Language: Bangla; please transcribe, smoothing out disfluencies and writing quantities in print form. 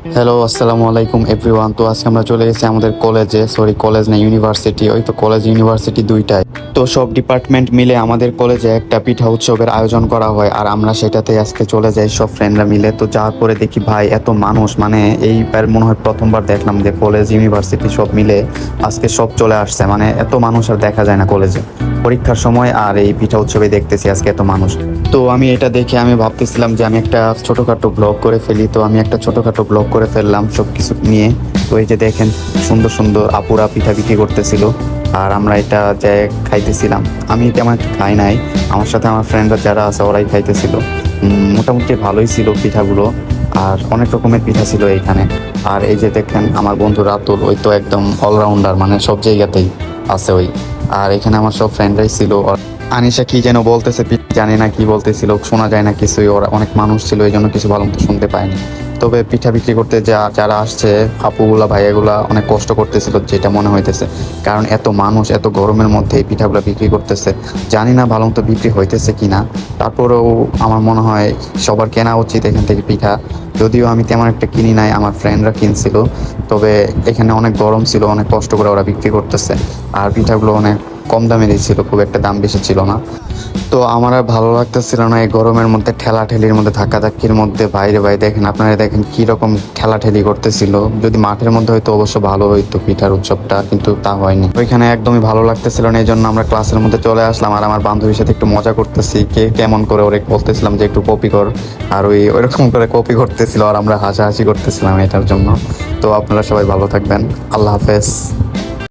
হ্যালো, আসসালামু আলাইকুম এভরিওয়ান। তো আজকে আমরা চলে গেছি আমাদের কলেজে, সরি কলেজ না ইউনিভার্সিটি, ওই তো কলেজ ইউনিভার্সিটি দুইটাই। তো সব ডিপার্টমেন্ট মিলে আমাদের কলেজে একটা পিঠা উৎসবের আয়োজন করা হয়, আর আমরা সেটাতে আজকে চলে যাই সব ফ্রেন্ডরা মিলে। তো যাওয়ার পরে দেখি ভাই এত মানুষ, মানে এইবার মনে হয় প্রথমবার দেখলাম যে কলেজ ইউনিভার্সিটি সব মিলে আজকে সব চলে আসছে। মানে এত মানুষ আর দেখা যায় না কলেজে পরীক্ষার সময়, আর এই পিঠা উৎসবে দেখতেছি আজকে এত মানুষ। তো আমি এটা দেখে আমি ভাবতেছিলাম যে আমি একটা ছোটোখাটো ব্লগ করে ফেলি। তো আমি একটা ছোটোখাটো ব্লগ করে ফেললাম সব কিছু নিয়ে। তো এই যে দেখেন সুন্দর সুন্দর আপুরা পিঠা বিক্রি করতেছিল, আর আমরা এটা যে খাইতেছিলাম। আমি তেমন একটা খাই নাই, আমার সাথে আমার ফ্রেন্ডরা যারা আছে ওরাই খাইতেছিল। মোটামুটি ভালোই ছিল পিঠাগুলো, আর অনেক রকমের পিঠা ছিল এইখানে। আর এই যে দেখেন আমার বন্ধু রাতুল, ওই তো একদম অলরাউন্ডার, মানে সব জায়গাতেই আছে ওই। আর এখানে আমার সব ফ্রেন্ডরাই ছিল। আনিশা কি যেন বলতেছে, জানি না কি বলতেছিল, শোনা যায় না কিছুই। ওরা অনেক মানুষ ছিল, এই জন্য কিছু ভালো মতো শুনতে পাইনি। তবে পিঠা বিক্রি করতে যারা আসছে আপুগুলা ভাইয়াগুলা অনেক কষ্ট করতেছিল যেটা মনে হইতেছে, কারণ এত মানুষ এত গরমের মধ্যে এই পিঠাগুলো বিক্রি করতেছে। জানি না ভালো মতো বিক্রি হইতেছে কিনা, তারপরেও আমার মনে হয় সবার কেনা উচিত এখান থেকে পিঠা। যদিও আমি তেমন একটা কিনি নাই, আমার ফ্রেন্ডরা কিনছিল। তবে এখানে অনেক গরম ছিল, অনেক কষ্ট করে ওরা বিক্রি করতেছে, আর পিঠাগুলো অনেক কম দামেরই ছিল, খুব একটা দাম বেশি ছিল না। তো আমার আর ভালো লাগতেছিল না এই গরমের মধ্যে, ঠেলাঠেলির মধ্যে, ধাক্কাধাক্কির মধ্যে। বাইরে বাইরে দেখেন, আপনারা দেখেন কীরকম ঠেলাঠেলি করতেছিল। যদি মাঠের মধ্যে হয়তো অবশ্য ভালো হইতো পিঠার উৎসবটা, কিন্তু তা হয়নি। ওইখানে একদমই ভালো লাগতেছিল না, এই জন্য আমরা ক্লাসের মধ্যে চলে আসলাম। আর আমার বান্ধবীর সাথে একটু মজা করতেছি, কে কেমন করে ওরে বলতেছিলাম যে একটু কপি কর, আর ওইরকম করে কপি করতেছিল, আর আমরা হাসাহাসি করতেছিলাম এটার জন্য। তো আপনারা সবাই ভালো থাকবেন, আল্লাহ হাফেজ।